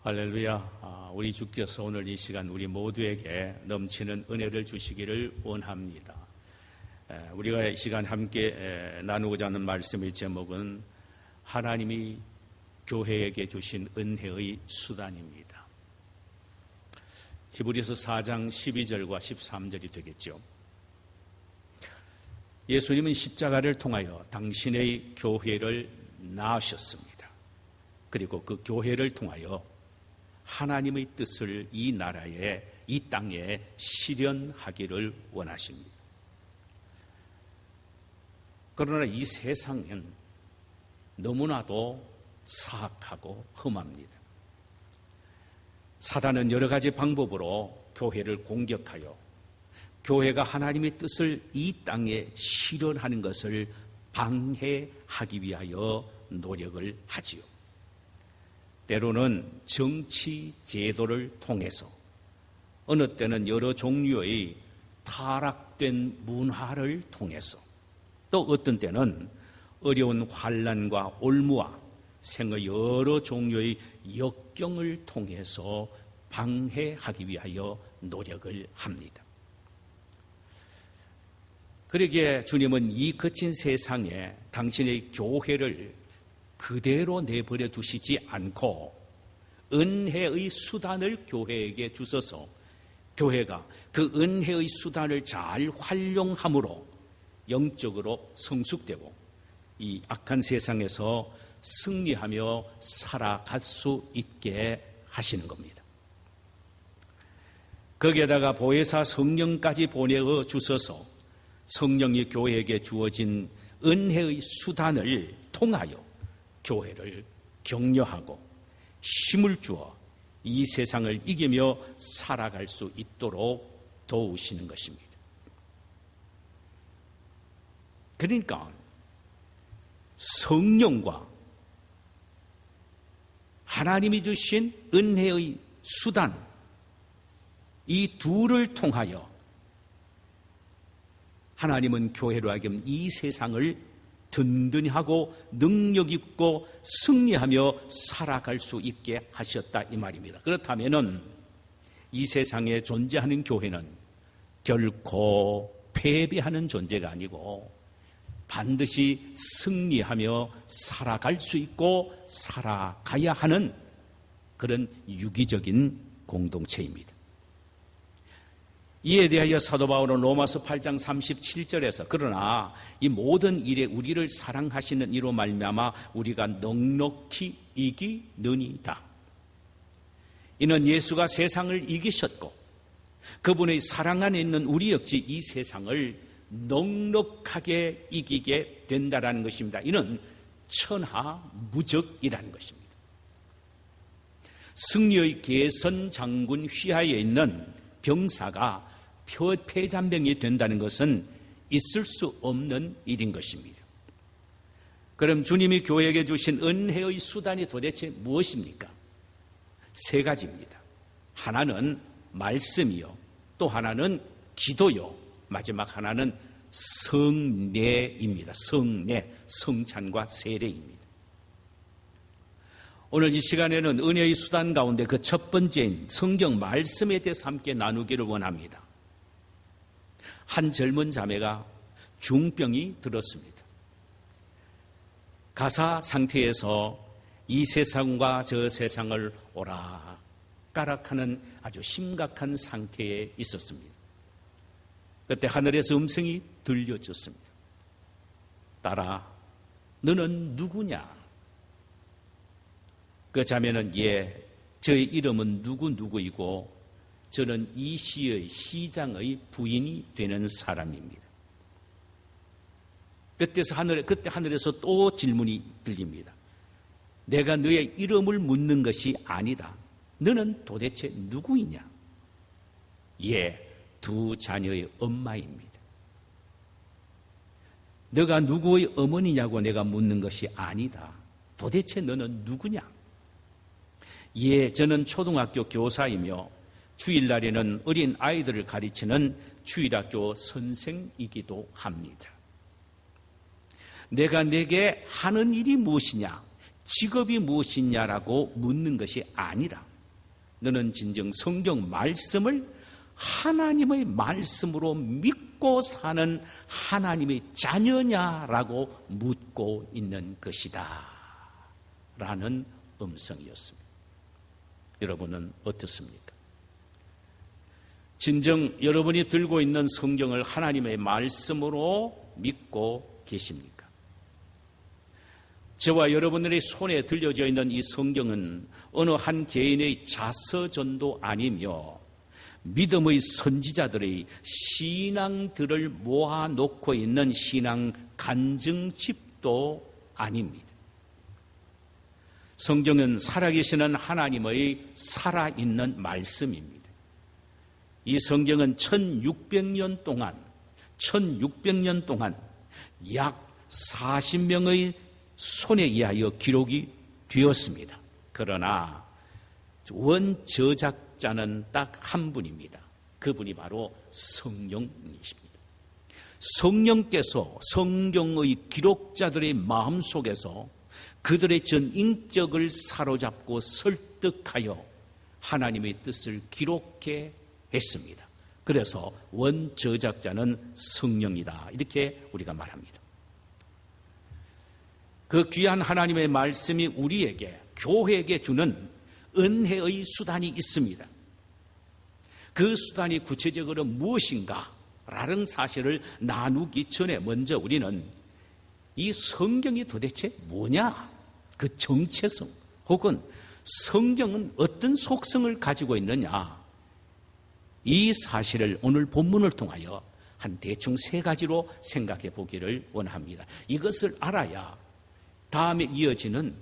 할렐루야. 우리 주께서 오늘 이 시간 우리 모두에게 넘치는 은혜를 주시기를 원합니다. 우리가 이 시간 함께 나누고자 하는 말씀의 제목은 하나님이 교회에게 주신 은혜의 수단입니다. 히브리서 4장 12절과 13절이 되겠죠. 예수님은 십자가를 통하여 당신의 교회를 낳으셨습니다. 그리고 그 교회를 통하여 하나님의 뜻을 이 나라에, 이 땅에 실현하기를 원하십니다. 그러나 이 세상은 너무나도 사악하고 험합니다. 사단은 여러 가지 방법으로 교회를 공격하여 교회가 하나님의 뜻을 이 땅에 실현하는 것을 방해하기 위하여 노력을 하지요. 때로는 정치 제도를 통해서, 어느 때는 여러 종류의 타락된 문화를 통해서, 또 어떤 때는 어려운 환난과 올무와 생의 여러 종류의 역경을 통해서 방해하기 위하여 노력을 합니다. 그러기에 주님은 이 거친 세상에 당신의 교회를 그대로 내버려 두시지 않고 은혜의 수단을 교회에게 주셔서 교회가 그 은혜의 수단을 잘 활용함으로 영적으로 성숙되고 이 악한 세상에서 승리하며 살아갈 수 있게 하시는 겁니다. 거기에다가 보혜사 성령까지 보내어 주셔서 성령이 교회에게 주어진 은혜의 수단을 통하여 교회를 격려하고 힘을 주어 이 세상을 이기며 살아갈 수 있도록 도우시는 것입니다. 그러니까 성령과 하나님이 주신 은혜의 수단, 이 둘을 통하여 하나님은 교회로 하여금 이 세상을 든든히 하고 능력 있고 승리하며 살아갈 수 있게 하셨다 이 말입니다. 그렇다면 이 세상에 존재하는 교회는 결코 패배하는 존재가 아니고 반드시 승리하며 살아갈 수 있고 살아가야 하는 그런 유기적인 공동체입니다. 이에 대하여 사도 바울은 로마서 8장 37절에서 그러나 이 모든 일에 우리를 사랑하시는 이로 말미암아 우리가 넉넉히 이기느니라. 이는 예수가 세상을 이기셨고 그분의 사랑 안에 있는 우리 역시 이 세상을 넉넉하게 이기게 된다라는 것입니다. 이는 천하무적이라는 것입니다. 승리의 개선 장군 휘하에 있는 병사가 폐잔병이 된다는 것은 있을 수 없는 일인 것입니다. 그럼 주님이 교회에게 주신 은혜의 수단이 도대체 무엇입니까? 세 가지입니다. 하나는 말씀이요, 또 하나는 기도요, 마지막 하나는 성례입니다. 성례, 성찬과 세례입니다. 오늘 이 시간에는 은혜의 수단 가운데 그 첫 번째인 성경 말씀에 대해서 함께 나누기를 원합니다. 한 젊은 자매가 중병이 들었습니다. 가사 상태에서 이 세상과 저 세상을 오락가락하는 아주 심각한 상태에 있었습니다. 그때 하늘에서 음성이 들려졌습니다. 딸아, 너는 누구냐? 그 자매는 저의 이름은 누구이고 저는 이 시의 시장의 부인이 되는 사람입니다. 그때 하늘에서 또 질문이 들립니다. 내가 너의 이름을 묻는 것이 아니다. 너는 도대체 누구이냐? 두 자녀의 엄마입니다. 너가 누구의 어머니냐고 내가 묻는 것이 아니다. 도대체 너는 누구냐? 저는 초등학교 교사이며 주일날에는 어린 아이들을 가르치는 주일학교 선생이기도 합니다. 내가 내게 하는 일이 무엇이냐, 직업이 무엇이냐라고 묻는 것이 아니라 너는 진정 성경 말씀을 하나님의 말씀으로 믿고 사는 하나님의 자녀냐라고 묻고 있는 것이다 라는 음성이었습니다. 여러분은 어떻습니까? 진정 여러분이 들고 있는 성경을 하나님의 말씀으로 믿고 계십니까? 저와 여러분들의 손에 들려져 있는 이 성경은 어느 한 개인의 자서전도 아니며 믿음의 선지자들의 신앙들을 모아놓고 있는 신앙 간증집도 아닙니다. 성경은 살아계시는 하나님의 살아있는 말씀입니다. 이 성경은 1600년 동안 약 40명의 손에 의하여 기록이 되었습니다. 그러나 원저작자는 딱 한 분입니다. 그분이 바로 성령이십니다. 성령께서 성경의 기록자들의 마음속에서 그들의 전인격을 사로잡고 설득하여 하나님의 뜻을 기록해 했습니다. 그래서 원저작자는 성령이다 이렇게 우리가 말합니다. 그 귀한 하나님의 말씀이 우리에게 교회에게 주는 은혜의 수단이 있습니다. 그 수단이 구체적으로 무엇인가 라는 사실을 나누기 전에 먼저 우리는 이 성경이 도대체 뭐냐? 그 정체성 혹은 성경은 어떤 속성을 가지고 있느냐? 이 사실을 오늘 본문을 통하여 한 대충 3가지로 생각해 보기를 원합니다. 이것을 알아야 다음에 이어지는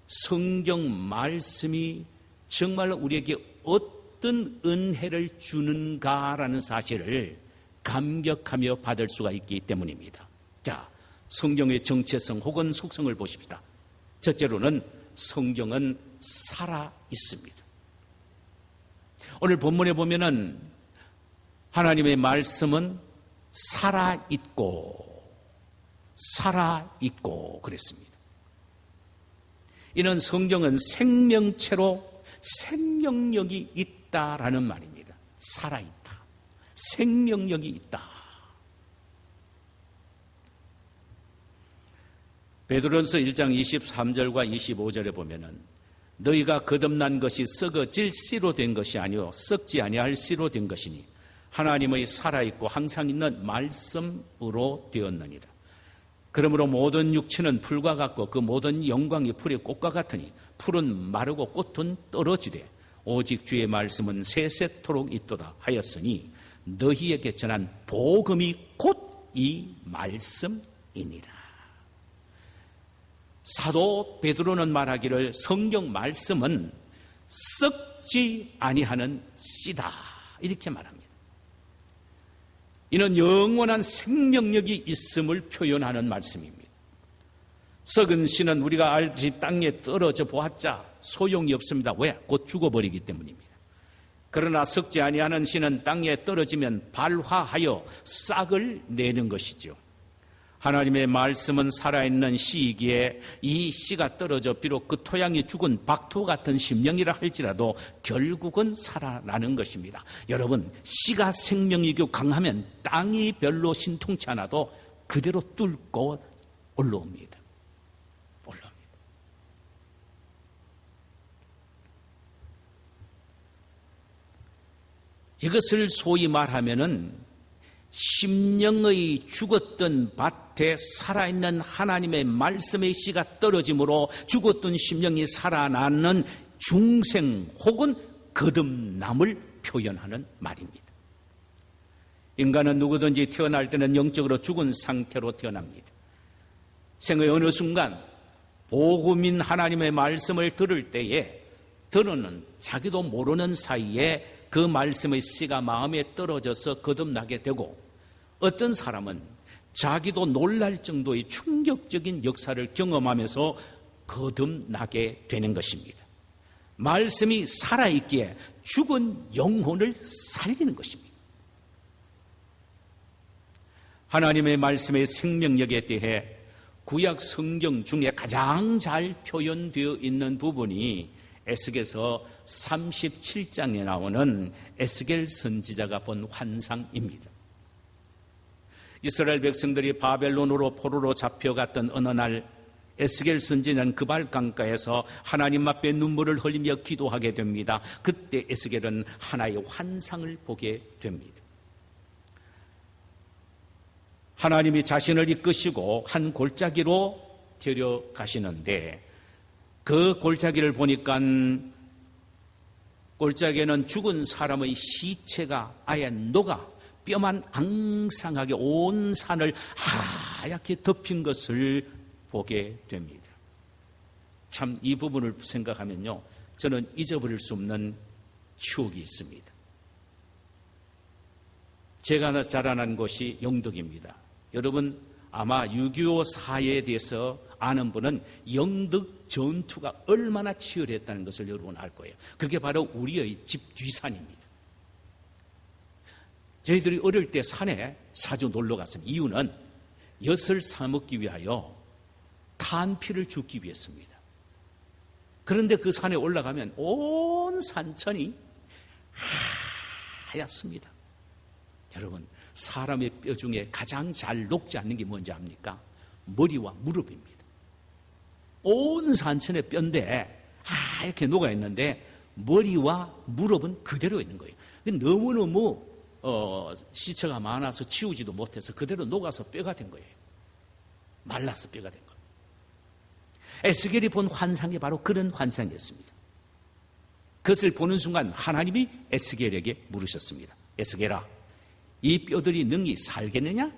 성경 말씀이 정말 우리에게 어떤 은혜를 주는가라는 사실을 감격하며 받을 수가 있기 때문입니다. 자, 성경의 정체성 혹은 속성을 보십시다. 첫째로는 성경은 살아 있습니다. 오늘 본문에 보면은 하나님의 말씀은 살아 있고 그랬습니다. 이는 성경은 생명체로 생명력이 있다라는 말입니다. 살아있다. 생명력이 있다. 베드로전서 1장 23절과 25절에 보면은 너희가 거듭난 것이 썩어질 씨로 된 것이 아니요 썩지 아니할 씨로 된 것이니 하나님의 살아있고 항상 있는 말씀으로 되었느니라. 그러므로 모든 육체는 풀과 같고 그 모든 영광이 풀의 꽃과 같으니 풀은 마르고 꽃은 떨어지되 오직 주의 말씀은 세세토록 있도다 하였으니 너희에게 전한 복음이 곧 이 말씀이니라. 사도 베드로는 말하기를 성경 말씀은 썩지 아니하는 씨다 이렇게 말합니다. 이는 영원한 생명력이 있음을 표현하는 말씀입니다. 썩은 씨는 우리가 알듯이 땅에 떨어져 보았자 소용이 없습니다. 왜? 곧 죽어버리기 때문입니다. 그러나 썩지 아니하는 씨는 땅에 떨어지면 발화하여 싹을 내는 것이죠. 하나님의 말씀은 살아있는 씨이기에 이 씨가 떨어져 비록 그 토양이 죽은 박토 같은 심령이라 할지라도 결국은 살아나는 것입니다. 여러분, 씨가 생명이고 강하면 땅이 별로 신통치 않아도 그대로 뚫고 올라옵니다. 이것을 소위 말하면은 심령의 죽었던 밭에 살아있는 하나님의 말씀의 씨가 떨어짐으로 죽었던 심령이 살아나는 중생 혹은 거듭남을 표현하는 말입니다. 인간은 누구든지 태어날 때는 영적으로 죽은 상태로 태어납니다. 생의 어느 순간 복음인 하나님의 말씀을 들을 때에 들어는 자기도 모르는 사이에 그 말씀의 씨가 마음에 떨어져서 거듭나게 되고 어떤 사람은 자기도 놀랄 정도의 충격적인 역사를 경험하면서 거듭나게 되는 것입니다. 말씀이 살아있기에 죽은 영혼을 살리는 것입니다. 하나님의 말씀의 생명력에 대해 구약 성경 중에 가장 잘 표현되어 있는 부분이 에스겔서 37장에 나오는 에스겔 선지자가 본 환상입니다. 이스라엘 백성들이 바벨론으로 포로로 잡혀갔던 어느 날 에스겔 선지자는 그발 강가에서 하나님 앞에 눈물을 흘리며 기도하게 됩니다. 그때 에스겔은 하나의 환상을 보게 됩니다. 하나님이 자신을 이끄시고 한 골짜기로 데려가시는데 그 골짜기를 보니까 골짜기에는 죽은 사람의 시체가 아예 녹아 뼈만 앙상하게 온 산을 하얗게 덮인 것을 보게 됩니다. 참 이 부분을 생각하면요, 저는 잊어버릴 수 없는 추억이 있습니다. 제가 자라난 곳이 영덕입니다. 여러분 아마 6.25 사회에 대해서 아는 분은 영덕 전투가 얼마나 치열했다는 것을 여러분 알 거예요. 그게 바로 우리의 집 뒤산입니다. 저희들이 어릴 때 산에 자주 놀러 갔습니다. 이유는 엿을 사먹기 위하여 탄피를 줍기 위해서입니다. 그런데 그 산에 올라가면 온 산천이 하얗습니다. 여러분, 사람의 뼈 중에 가장 잘 녹지 않는 게 뭔지 압니까? 머리와 무릎입니다. 온 산천의 뼈인데 하얗게 녹아 있는데 머리와 무릎은 그대로 있는 거예요. 너무너무 시체가 많아서 치우지도 못해서 그대로 녹아서 뼈가 된 거예요. 말라서 뼈가 된 겁니다. 에스겔이 본 환상이 바로 그런 환상이었습니다. 그것을 보는 순간 하나님이 에스겔에게 물으셨습니다. 에스겔아, 이 뼈들이 능히 살겠느냐?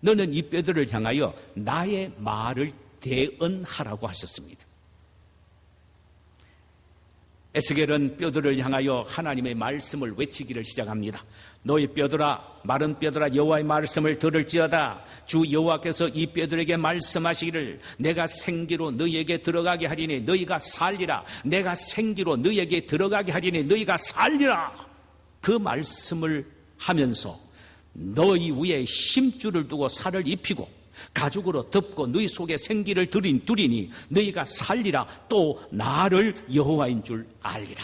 너는 이 뼈들을 향하여 나의 말을 대언하라고 하셨습니다. 에스겔은 뼈들을 향하여 하나님의 말씀을 외치기를 시작합니다. 너희 뼈들아, 마른 뼈들아, 여호와의 말씀을 들을지어다. 주 여호와께서 이 뼈들에게 말씀하시기를 내가 생기로 너희에게 들어가게 하리니 너희가 살리라. 내가 생기로 너희에게 들어가게 하리니 너희가 살리라. 그 말씀을 하면서 너희 위에 힘줄을 두고 살을 입히고 가죽으로 덮고 너희 속에 생기를 두리니 너희가 살리라. 또 나를 여호와인 줄 알리라.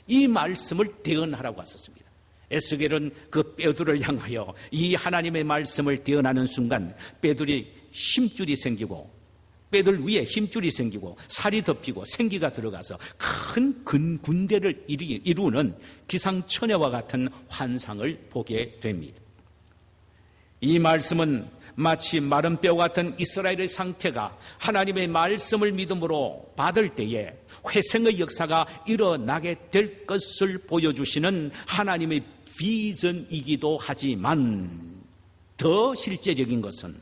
이 말씀을 대언하라고 하셨습니다. 에스겔은 그 뼈들을 향하여 이 하나님의 말씀을 대언하는 순간 뼈들이 힘줄이 생기고 뼈들 위에 힘줄이 생기고 살이 덮이고 생기가 들어가서 큰 군대를 이루는 기상천외와 같은 환상을 보게 됩니다. 이 말씀은 마치 마른 뼈 같은 이스라엘의 상태가 하나님의 말씀을 믿음으로 받을 때에 회생의 역사가 일어나게 될 것을 보여주시는 하나님의 비전이기도 하지만 더 실제적인 것은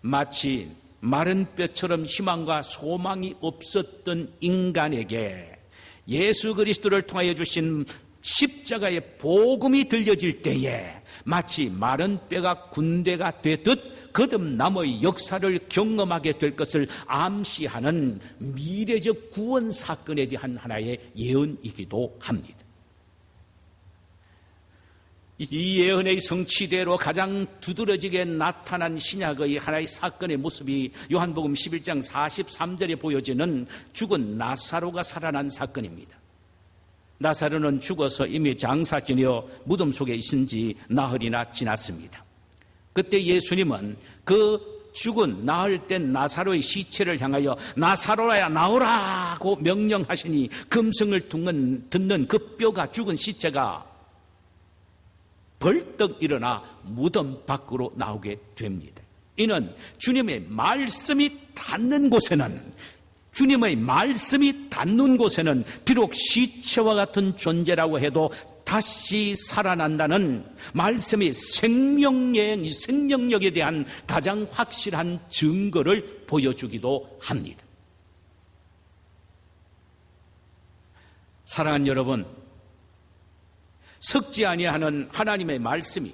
마치 마른 뼈처럼 희망과 소망이 없었던 인간에게 예수 그리스도를 통하여 주신 십자가의 복음이 들려질 때에 마치 마른 뼈가 군대가 되듯 거듭남의 역사를 경험하게 될 것을 암시하는 미래적 구원 사건에 대한 하나의 예언이기도 합니다. 이 예언의 성취대로 가장 두드러지게 나타난 신약의 하나의 사건의 모습이 요한복음 11장 43절에 보여지는 죽은 나사로가 살아난 사건입니다. 나사로는 죽어서 이미 장사 지내어 무덤 속에 있은 지 나흘이나 지났습니다. 그때 예수님은 그 죽은 나흘 된 나사로의 시체를 향하여 나사로야 나오라고 명령하시니 금성을 듣는 그 뼈가 죽은 시체가 벌떡 일어나 무덤 밖으로 나오게 됩니다. 이는 주님의 말씀이 닿는 곳에는 비록 시체와 같은 존재라고 해도 다시 살아난다는 말씀의 생명력에 대한 가장 확실한 증거를 보여주기도 합니다. 사랑하는 여러분, 썩지 아니하는 하나님의 말씀이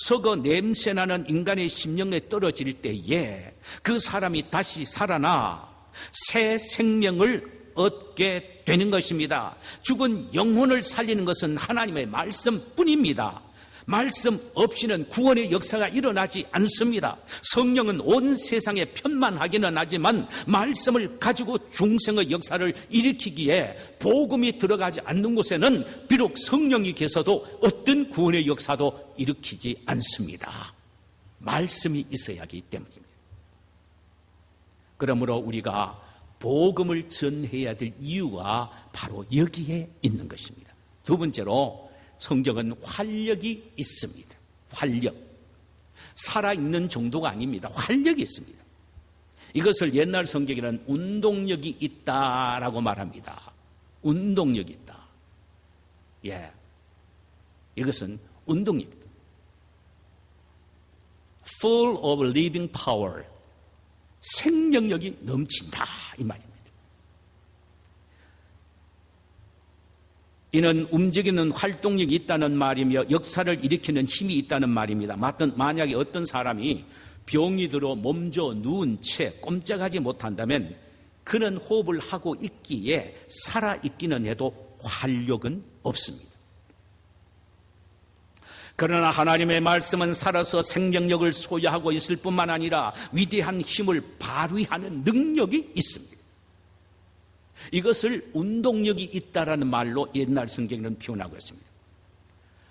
썩어 냄새나는 인간의 심령에 떨어질 때에 그 사람이 다시 살아나 새 생명을 얻게 되는 것입니다. 죽은 영혼을 살리는 것은 하나님의 말씀뿐입니다. 말씀 없이는 구원의 역사가 일어나지 않습니다. 성령은 온 세상에 편만하기는 하지만 말씀을 가지고 중생의 역사를 일으키기에 복음이 들어가지 않는 곳에는 비록 성령이 계셔도 어떤 구원의 역사도 일으키지 않습니다. 말씀이 있어야 하기 때문입니다. 그러므로 우리가 복음을 전해야 될 이유가 바로 여기에 있는 것입니다. 두 번째로 성경은 활력이 있습니다. 활력. 살아있는 정도가 아닙니다. 활력이 있습니다. 이것을 옛날 성경에는 운동력이 있다라고 말합니다. 운동력이 있다. 예. 이것은 운동력이다. Full of living power. 생명력이 넘친다. 이 말입니다. 이는 움직이는 활동력이 있다는 말이며 역사를 일으키는 힘이 있다는 말입니다. 만약에 어떤 사람이 병이 들어 몸져 누운 채 꼼짝하지 못한다면 그는 호흡을 하고 있기에 살아있기는 해도 활력은 없습니다. 그러나 하나님의 말씀은 살아서 생명력을 소유하고 있을 뿐만 아니라 위대한 힘을 발휘하는 능력이 있습니다. 이것을 운동력이 있다라는 말로 옛날 성경에는 표현하고 있습니다.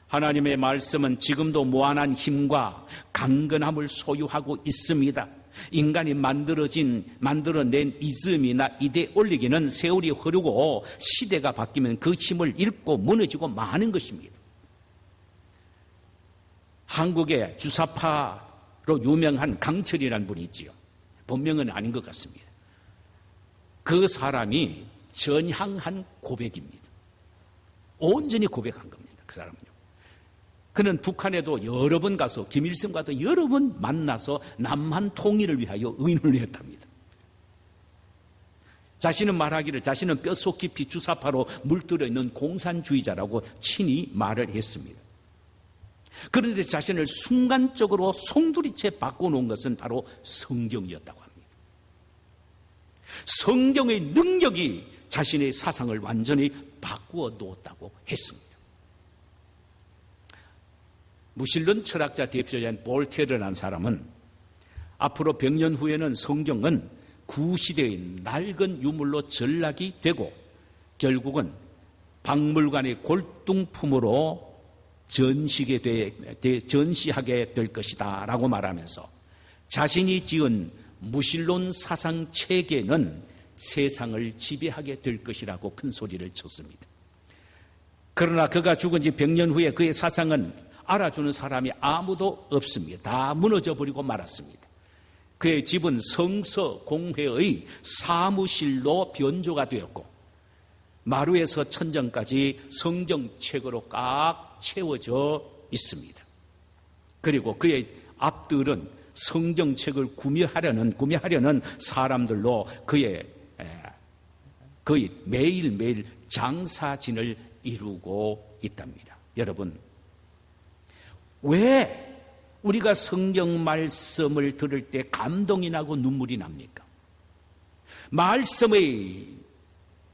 하나님의 말씀은 지금도 무한한 힘과 강건함을 소유하고 있습니다. 인간이 만들어낸 이즘이나 이데올로기는 세월이 흐르고 시대가 바뀌면 그 힘을 잃고 무너지고 마는 것입니다. 한국의 주사파로 유명한 강철이라는 분이 있지요. 본명은 아닌 것 같습니다. 그 사람이 전향한 고백입니다. 온전히 고백한 겁니다. 그 사람은요. 그는 북한에도 여러 번 가서 김일성과도 여러 번 만나서 남한 통일을 위하여 의논을 했답니다. 자신은 말하기를 자신은 뼛속 깊이 주사파로 물들어 있는 공산주의자라고 친히 말을 했습니다. 그런데 자신을 순간적으로 송두리째 바꿔놓은 것은 바로 성경이었다고 합니다. 성경의 능력이 자신의 사상을 완전히 바꾸어 놓았다고 했습니다. 무신론 철학자 대표자인 볼테르라는 사람은 앞으로 100년 후에는 성경은 구시대의 낡은 유물로 전락이 되고 결국은 박물관의 골동품으로 전시하게 될 것이다 라고 말하면서 자신이 지은 무신론 사상 체계는 세상을 지배하게 될 것이라고 큰 소리를 쳤습니다. 그러나 그가 죽은 지 100년 후에 그의 사상은 알아주는 사람이 아무도 없습니다. 다 무너져 버리고 말았습니다. 그의 집은 성서 공회의 사무실로 변조가 되었고 마루에서 천정까지 성경책으로 꽉 채워져 있습니다. 그리고 그의 앞들은 성경책을 구매하려는 사람들로 거의 매일매일 장사진을 이루고 있답니다. 여러분, 왜 우리가 성경 말씀을 들을 때 감동이 나고 눈물이 납니까? 말씀의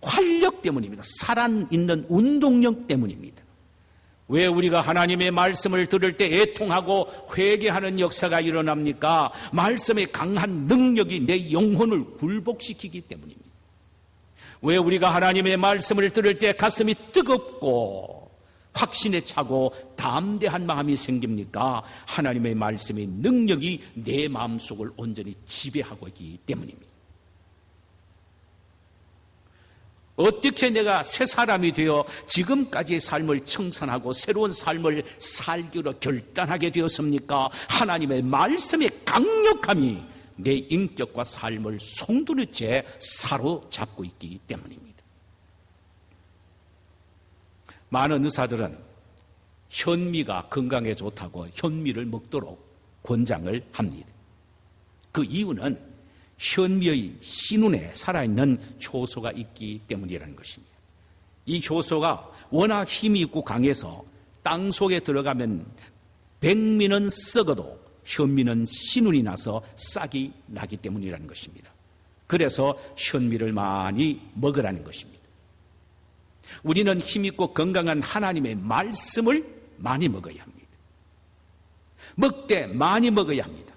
활력 때문입니다. 살아있는 운동력 때문입니다. 왜 우리가 하나님의 말씀을 들을 때 애통하고 회개하는 역사가 일어납니까? 말씀의 강한 능력이 내 영혼을 굴복시키기 때문입니다. 왜 우리가 하나님의 말씀을 들을 때 가슴이 뜨겁고 확신에 차고 담대한 마음이 생깁니까? 하나님의 말씀의 능력이 내 마음속을 온전히 지배하고 있기 때문입니다. 어떻게 내가 새 사람이 되어 지금까지의 삶을 청산하고 새로운 삶을 살기로 결단하게 되었습니까? 하나님의 말씀의 강력함이 내 인격과 삶을 송두리째 사로잡고 있기 때문입니다. 많은 의사들은 현미가 건강에 좋다고 현미를 먹도록 권장을 합니다. 그 이유는 현미의 신운에 살아있는 효소가 있기 때문이라는 것입니다. 이 효소가 워낙 힘이 있고 강해서 땅 속에 들어가면 백미는 썩어도 현미는 신운이 나서 싹이 나기 때문이라는 것입니다. 그래서 현미를 많이 먹으라는 것입니다. 우리는 힘있고 건강한 하나님의 말씀을 많이 먹어야 합니다. 먹되 많이 먹어야 합니다.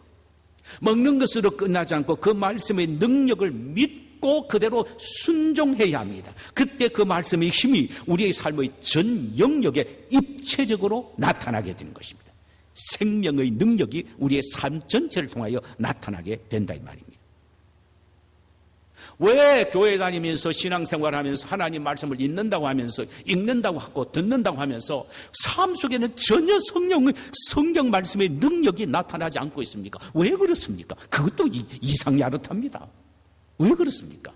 먹는 것으로 끝나지 않고 그 말씀의 능력을 믿고 그대로 순종해야 합니다. 그때 그 말씀의 힘이 우리의 삶의 전 영역에 입체적으로 나타나게 되는 것입니다. 생명의 능력이 우리의 삶 전체를 통하여 나타나게 된다 이 말입니다. 왜 교회 다니면서 신앙생활하면서 하나님 말씀을 읽는다고 하고 듣는다고 하면서 삶 속에는 전혀 성경 말씀의 능력이 나타나지 않고 있습니까? 왜 그렇습니까? 그것도 이상야릇합니다. 왜 그렇습니까?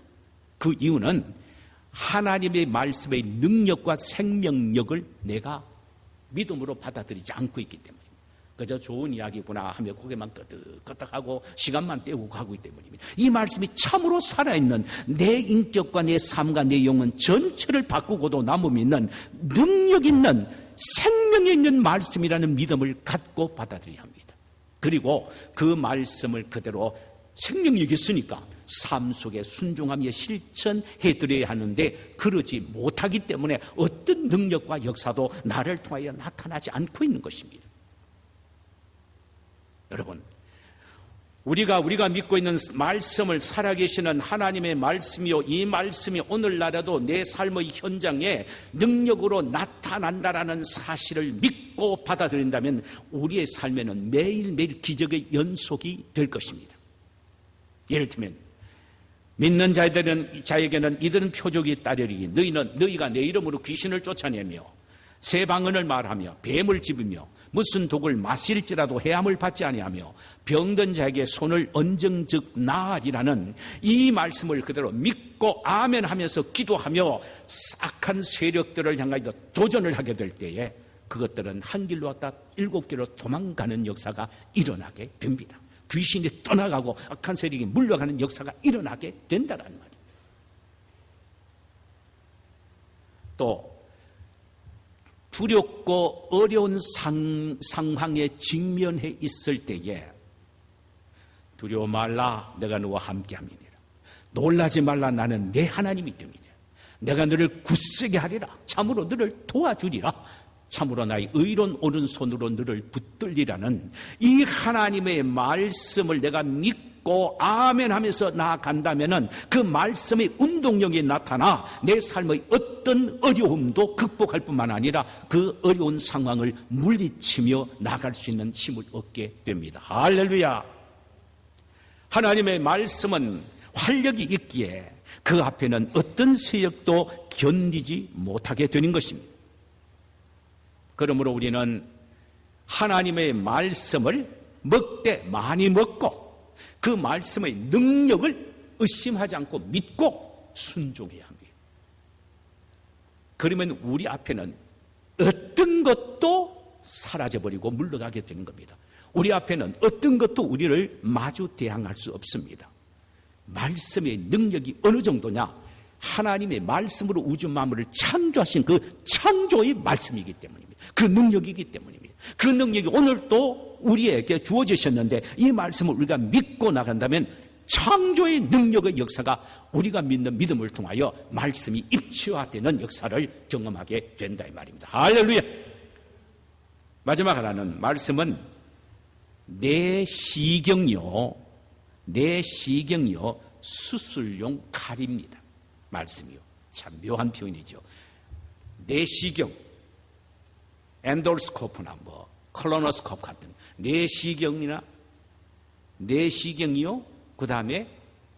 그 이유는 하나님의 말씀의 능력과 생명력을 내가 믿음으로 받아들이지 않고 있기 때문입니다. 그저 좋은 이야기구나 하며 고개만 끄덕끄덕하고 시간만 때우고 가고 있기 때문입니다. 이 말씀이 참으로 살아있는 내 인격과 내 삶과 내 영혼 전체를 바꾸고도 남음있는 능력 있는 생명이 있는 말씀이라는 믿음을 갖고 받아들여야 합니다. 그리고 그 말씀을 그대로 생명력이 있으니까 삶 속에 순종하며 실천해드려야 하는데 그러지 못하기 때문에 어떤 능력과 역사도 나를 통하여 나타나지 않고 있는 것입니다. 여러분, 우리가 믿고 있는 말씀을 살아계시는 하나님의 말씀이요, 이 말씀이 오늘날에도 내 삶의 현장에 능력으로 나타난다라는 사실을 믿고 받아들인다면 우리의 삶에는 매일매일 기적의 연속이 될 것입니다. 예를 들면 믿는 자에게는 이들은 표적이 따르리니 너희가 내 이름으로 귀신을 쫓아내며 새 방언을 말하며 뱀을 집으며 무슨 독을 마실지라도 해함을 받지 아니하며 병든 자에게 손을 얹은 즉 나으리라는 이 말씀을 그대로 믿고 아멘 하면서 기도하며 악한 세력들을 향하여 도전을 하게 될 때에 그것들은 한 길로 왔다 7길로 도망가는 역사가 일어나게 됩니다. 귀신이 떠나가고 악한 세력이 물러가는 역사가 일어나게 된다는 말이에요. 또 두렵고 어려운 상황에 직면해 있을 때에 두려워 말라 내가 너와 함께함이니라. 놀라지 말라 나는 내 하나님이 됨이니라. 내가 너를 굳세게 하리라. 참으로 너를 도와주리라. 참으로 나의 의로운 오른손으로 너를 붙들리라는 이 하나님의 말씀을 내가 믿고 아멘 하면서 나아간다면 그 말씀의 운동력이 나타나 내 삶의 어떤 어려움도 극복할 뿐만 아니라 그 어려운 상황을 물리치며 나갈 수 있는 힘을 얻게 됩니다. 할렐루야. 하나님의 말씀은 활력이 있기에 그 앞에는 어떤 세력도 견디지 못하게 되는 것입니다. 그러므로 우리는 하나님의 말씀을 먹되 많이 먹고 그 말씀의 능력을 의심하지 않고 믿고 순종해야 합니다. 그러면 우리 앞에는 어떤 것도 사라져버리고 물러가게 되는 겁니다. 우리 앞에는 어떤 것도 우리를 마주 대항할 수 없습니다. 말씀의 능력이 어느 정도냐? 하나님의 말씀으로 우주 만물을 창조하신 그 창조의 말씀이기 때문입니다. 그 능력이기 때문입니다. 그 능력이 오늘 또 우리에게 주어지셨는데 이 말씀을 우리가 믿고 나간다면 창조의 능력의 역사가 우리가 믿는 믿음을 통하여 말씀이 입체화되는 역사를 경험하게 된다 이 말입니다. 할렐루야. 마지막 하나는 말씀은 내 시경요 수술용 칼입니다. 말씀이요. 참 묘한 표현이죠. 내시경, 엔돌스코프나 콜로노스코프 같은 내시경이요. 그 다음에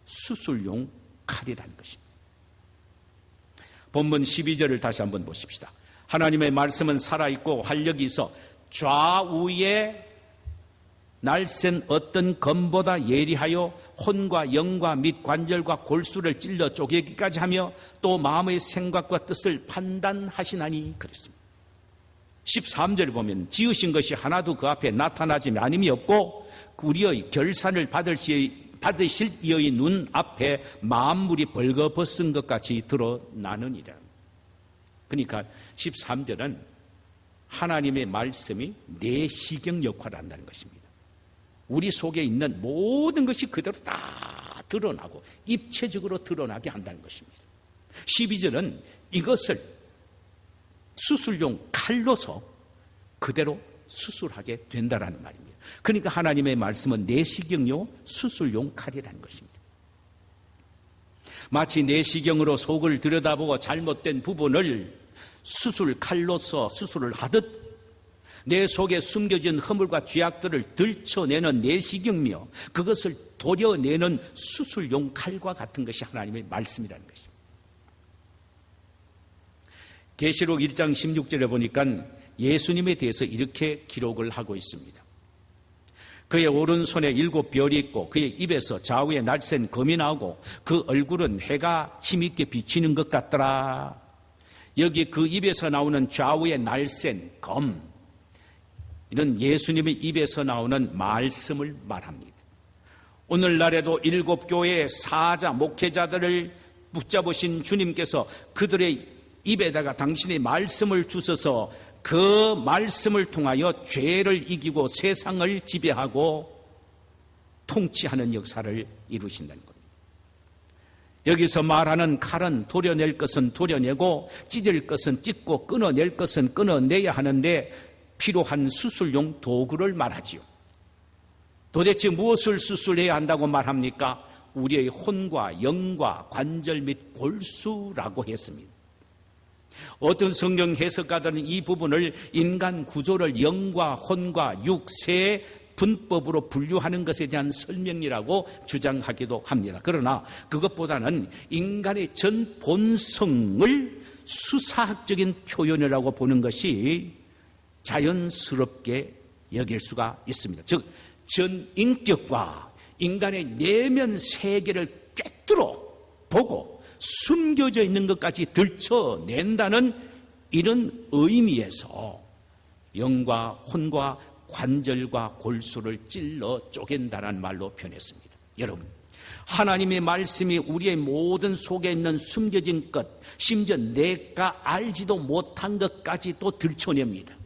수술용 칼이라는 것입니다. 본문 12절을 다시 한번 보십시다. 하나님의 말씀은 살아있고 활력이 있어 좌우에 날쌘 어떤 검보다 예리하여 혼과 영과 및 관절과 골수를 찔러 쪼개기까지 하며 또 마음의 생각과 뜻을 판단하시나니 그랬습니다. 13절을 보면 지으신 것이 하나도 그 앞에 나타나지 아님이 없고 우리의 결산을 받으실 이의 눈 앞에 만물이 벌거벗은 것 같이 드러나느니라. 그러니까 13절은 하나님의 말씀이 내시경 역할을 한다는 것입니다. 우리 속에 있는 모든 것이 그대로 다 드러나고 입체적으로 드러나게 한다는 것입니다. 12절은 이것을 수술용 칼로서 그대로 수술하게 된다라는 말입니다. 그러니까 하나님의 말씀은 내시경요 수술용 칼이라는 것입니다. 마치 내시경으로 속을 들여다보고 잘못된 부분을 수술 칼로서 수술을 하듯 내 속에 숨겨진 허물과 죄악들을 들춰내는 내시경이며 그것을 도려내는 수술용 칼과 같은 것이 하나님의 말씀이라는 것입니다. 계시록 1장 16절에 보니까 예수님에 대해서 이렇게 기록을 하고 있습니다. 그의 오른손에 7별이 있고 그의 입에서 좌우에 날쌘 검이 나오고 그 얼굴은 해가 힘있게 비치는 것 같더라. 여기 그 입에서 나오는 좌우에 날쌘 검, 이는 예수님의 입에서 나오는 말씀을 말합니다. 오늘날에도 7교회의 사자 목회자들을 붙잡으신 주님께서 그들의 입에다가 당신의 말씀을 주셔서 그 말씀을 통하여 죄를 이기고 세상을 지배하고 통치하는 역사를 이루신다는 겁니다. 여기서 말하는 칼은 도려낼 것은 도려내고 찢을 것은 찢고 끊어낼 것은 끊어내야 하는데 필요한 수술용 도구를 말하지요. 도대체 무엇을 수술해야 한다고 말합니까? 우리의 혼과 영과 관절 및 골수라고 했습니다. 어떤 성경 해석가들은 이 부분을 인간 구조를 영과 혼과 육세의 분법으로 분류하는 것에 대한 설명이라고 주장하기도 합니다. 그러나 그것보다는 인간의 전 본성을 수사학적인 표현이라고 보는 것이 자연스럽게 여길 수가 있습니다. 즉, 전 인격과 인간의 내면 세계를 꿰뚫어 보고 숨겨져 있는 것까지 들춰낸다는 이런 의미에서 영과 혼과 관절과 골수를 찔러 쪼갠다는 말로 표현했습니다. 여러분, 하나님의 말씀이 우리의 모든 속에 있는 숨겨진 것, 심지어 내가 알지도 못한 것까지 또 들춰냅니다.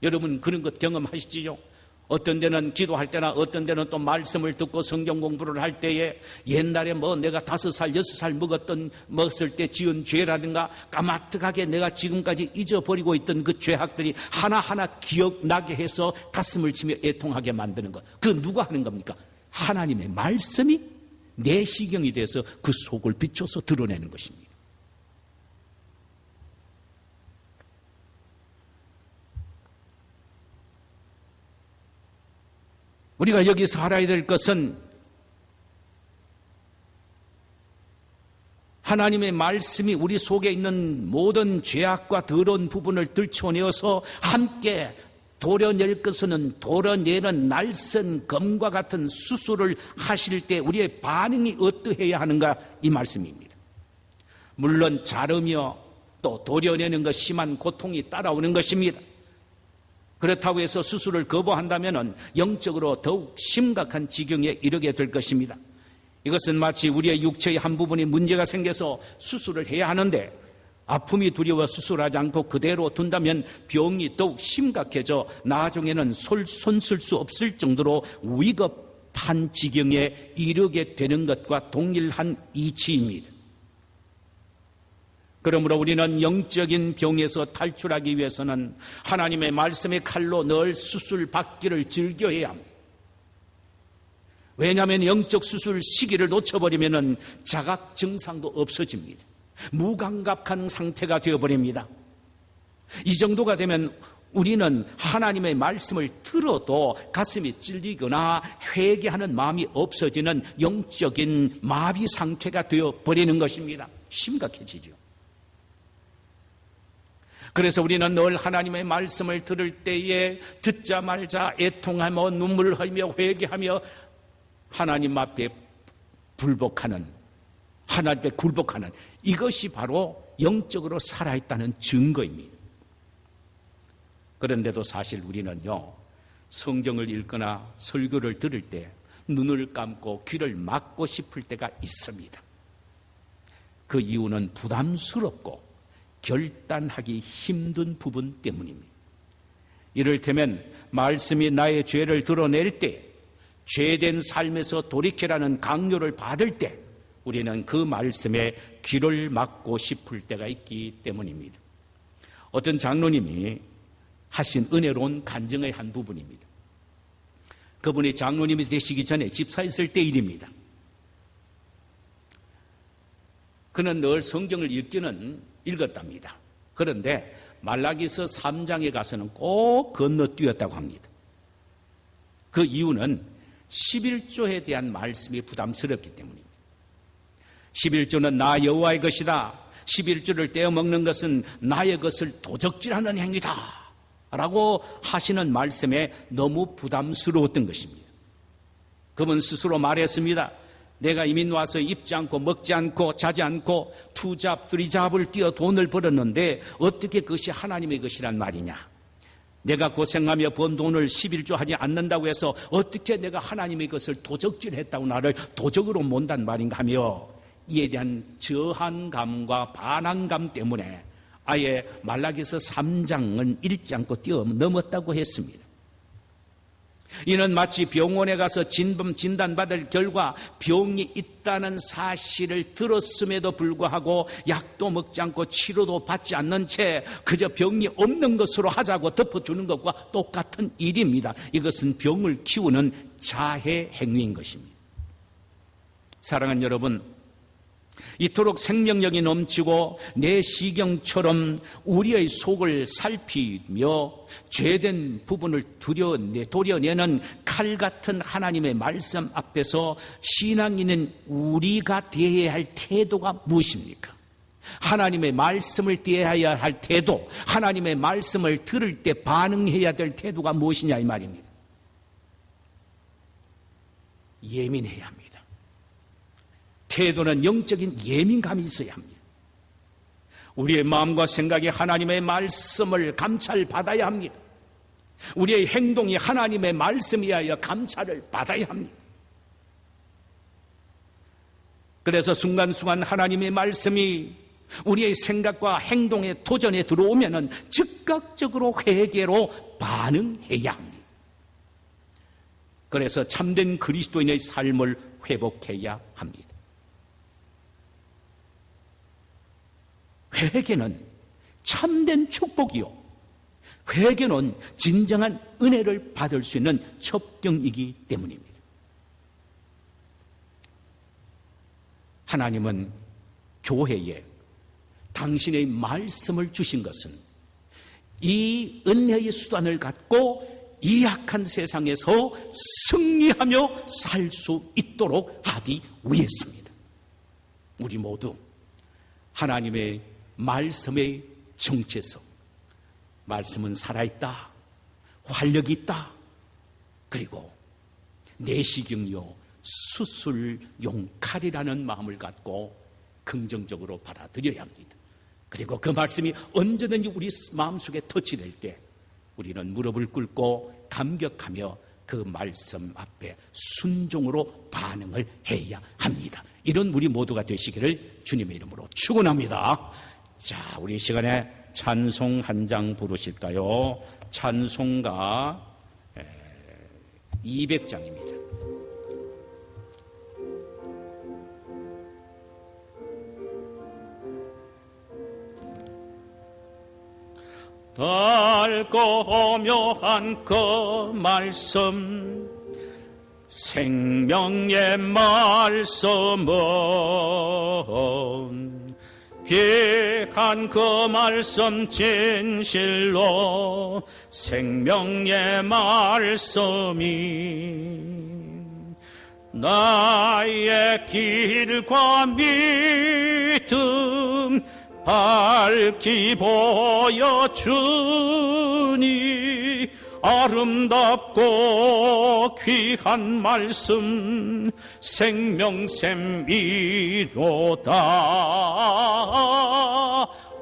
여러분 그런 것 경험하시지요? 어떤 데는 기도할 때나 어떤 데는 또 말씀을 듣고 성경 공부를 할 때에 옛날에 내가 5살, 6살 먹었을 때 지은 죄라든가 까마득하게 내가 지금까지 잊어버리고 있던 그 죄악들이 하나하나 기억나게 해서 가슴을 치며 애통하게 만드는 것. 그 누가 하는 겁니까? 하나님의 말씀이 내시경이 돼서 그 속을 비춰서 드러내는 것입니다. 우리가 여기서 알아야 될 것은 하나님의 말씀이 우리 속에 있는 모든 죄악과 더러운 부분을 들춰내어서 함께 도려낼 것은 도려내는 날선 검과 같은 수술을 하실 때 우리의 반응이 어떠해야 하는가, 이 말씀입니다. 물론 자르며 또 도려내는 것 심한 고통이 따라오는 것입니다. 그렇다고 해서 수술을 거부한다면 영적으로 더욱 심각한 지경에 이르게 될 것입니다. 이것은 마치 우리의 육체의 한 부분이 문제가 생겨서 수술을 해야 하는데 아픔이 두려워 수술하지 않고 그대로 둔다면 병이 더욱 심각해져 나중에는 손쓸 수 없을 정도로 위급한 지경에 이르게 되는 것과 동일한 이치입니다. 그러므로 우리는 영적인 병에서 탈출하기 위해서는 하나님의 말씀의 칼로 늘 수술받기를 즐겨해야 합니다. 왜냐하면 영적 수술 시기를 놓쳐버리면 자각 증상도 없어집니다. 무감각한 상태가 되어버립니다. 이 정도가 되면 우리는 하나님의 말씀을 들어도 가슴이 찔리거나 회개하는 마음이 없어지는 영적인 마비 상태가 되어버리는 것입니다. 심각해지죠. 그래서 우리는 늘 하나님의 말씀을 들을 때에 듣자 말자 애통하며 눈물을 흘리며 회개하며 하나님 앞에 불복하는, 하나님 앞에 굴복하는, 이것이 바로 영적으로 살아있다는 증거입니다. 그런데도 사실 우리는요, 성경을 읽거나 설교를 들을 때 눈을 감고 귀를 막고 싶을 때가 있습니다. 그 이유는 부담스럽고 결단하기 힘든 부분 때문입니다. 이를테면 말씀이 나의 죄를 드러낼 때, 죄된 삶에서 돌이키라는 강요를 받을 때 우리는 그 말씀에 귀를 막고 싶을 때가 있기 때문입니다. 어떤 장로님이 하신 은혜로운 간증의 한 부분입니다. 그분이 장로님이 되시기 전에 집사였을 때 일입니다. 그는 늘 성경을 읽었답니다. 그런데 말라기서 3장에 가서는 꼭 건너뛰었다고 합니다. 그 이유는 11조에 대한 말씀이 부담스럽기 때문입니다. 11조는 나 여호와의 것이다. 11조를 떼어먹는 것은 나의 것을 도적질하는 행위다 라고 하시는 말씀에 너무 부담스러웠던 것입니다. 그분 스스로 말했습니다. 내가 이민 와서 입지 않고 먹지 않고 자지 않고 투잡 쓰리잡을 뛰어 돈을 벌었는데 어떻게 그것이 하나님의 것이란 말이냐. 내가 고생하며 번 돈을 11조 하지 않는다고 해서 어떻게 내가 하나님의 것을 도적질했다고 나를 도적으로 본단 말인가 하며 이에 대한 저항감과 반항감 때문에 아예 말라기서 3장은 읽지 않고 뛰어넘었다고 했습니다. 이는 마치 병원에 가서 진단받을 결과 병이 있다는 사실을 들었음에도 불구하고 약도 먹지 않고 치료도 받지 않는 채 그저 병이 없는 것으로 하자고 덮어주는 것과 똑같은 일입니다. 이것은 병을 키우는 자해 행위인 것입니다. 사랑하는 여러분, 이토록 생명력이 넘치고 내시경처럼 우리의 속을 살피며 죄된 부분을 도려내는 칼 같은 하나님의 말씀 앞에서 신앙인은 우리가 대해야 할 태도가 무엇입니까? 하나님의 말씀을 대해야 할 태도, 하나님의 말씀을 들을 때 반응해야 될 태도가 무엇이냐 이 말입니다. 예민해야 합니다. 태도는 영적인 예민감이 있어야 합니다. 우리의 마음과 생각이 하나님의 말씀을 감찰받아야 합니다. 우리의 행동이 하나님의 말씀에 하여 감찰을 받아야 합니다. 그래서 순간순간 하나님의 말씀이 우리의 생각과 행동의 도전에 들어오면은 즉각적으로 회개로 반응해야 합니다. 그래서 참된 그리스도인의 삶을 회복해야 합니다. 회개는 참된 축복이요, 회개는 진정한 은혜를 받을 수 있는 첩경이기 때문입니다. 하나님은 교회에 당신의 말씀을 주신 것은 이 은혜의 수단을 갖고 이 악한 세상에서 승리하며 살 수 있도록 하기 위해서입니다. 우리 모두 하나님의 말씀의 정체성, 말씀은 살아있다, 활력이 있다, 그리고 내시경요 수술용 칼이라는 마음을 갖고 긍정적으로 받아들여야 합니다. 그리고 그 말씀이 언제든지 우리 마음속에 터치될 때 우리는 무릎을 꿇고 감격하며 그 말씀 앞에 순종으로 반응을 해야 합니다. 이런 우리 모두가 되시기를 주님의 이름으로 축원합니다. 자, 우리 시간에 찬송 한 장 부르실까요? 찬송가 200장입니다. 달고 묘한 그 말씀, 생명의 말씀은 귀한 그 말씀 진실로 생명의 말씀이 나의 길과 믿음 밝히 보여주니 아름답고 귀한 말씀 생명샘이로다.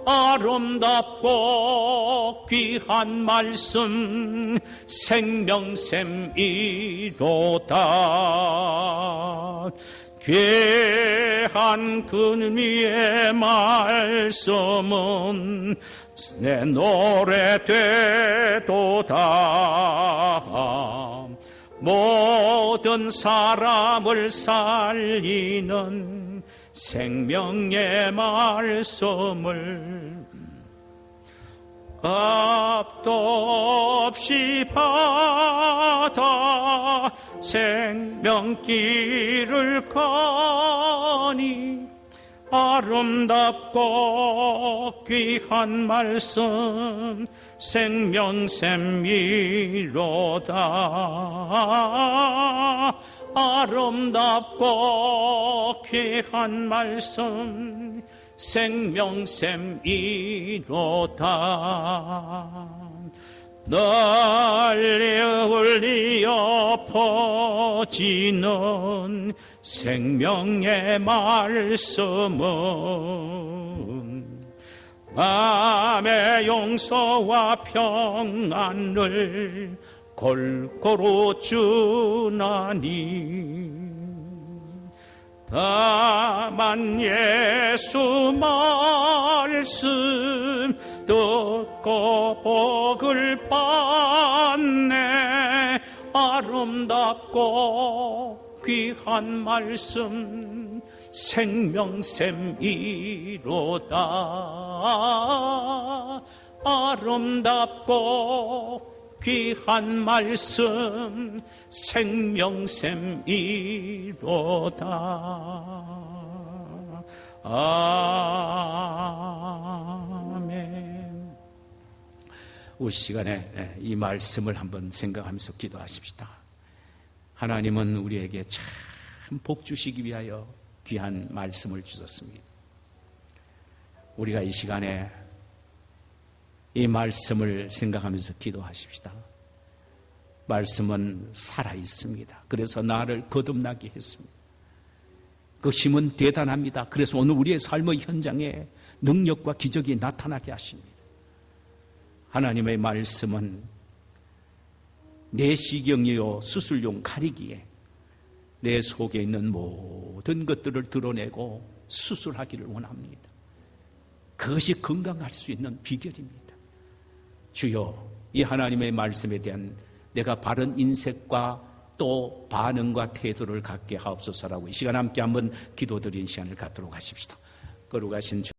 아름답고 귀한 말씀 생명샘이로다. 귀한 그의 말씀은 내 노래 되도다. 모든 사람을 살리는 생명의 말씀을 값도 없이 받아 생명길을 가니 아름답고 귀한 말씀 생명샘이로다. 아름답고 귀한 말씀 생명샘이로다. 널리 울리어 퍼지는 생명의 말씀은 마음의 용서와 평안을 골고루 주나니 다만 예수 말씀 듣고 복을 받네. 아름답고 귀한 말씀 생명샘이로다. 아름답고 귀한 말씀 생명샘이로다. 아멘. 우리 시간에 이 말씀을 한번 생각하면서 기도하십시다. 하나님은 우리에게 참 복 주시기 위하여 귀한 말씀을 주셨습니다. 우리가 이 시간에 이 말씀을 생각하면서 기도하십시다. 말씀은 살아있습니다. 그래서 나를 거듭나게 했습니다. 그 힘은 대단합니다. 그래서 오늘 우리의 삶의 현장에 능력과 기적이 나타나게 하십니다. 하나님의 말씀은 내시경이요 수술용 칼이기에 내 속에 있는 모든 것들을 드러내고 수술하기를 원합니다. 그것이 건강할 수 있는 비결입니다. 주여, 이 하나님의 말씀에 대한 내가 바른 인색과 또 반응과 태도를 갖게 하옵소서라고 이 시간 함께 한번 기도드린 시간을 갖도록 하십시다. 거룩하신 주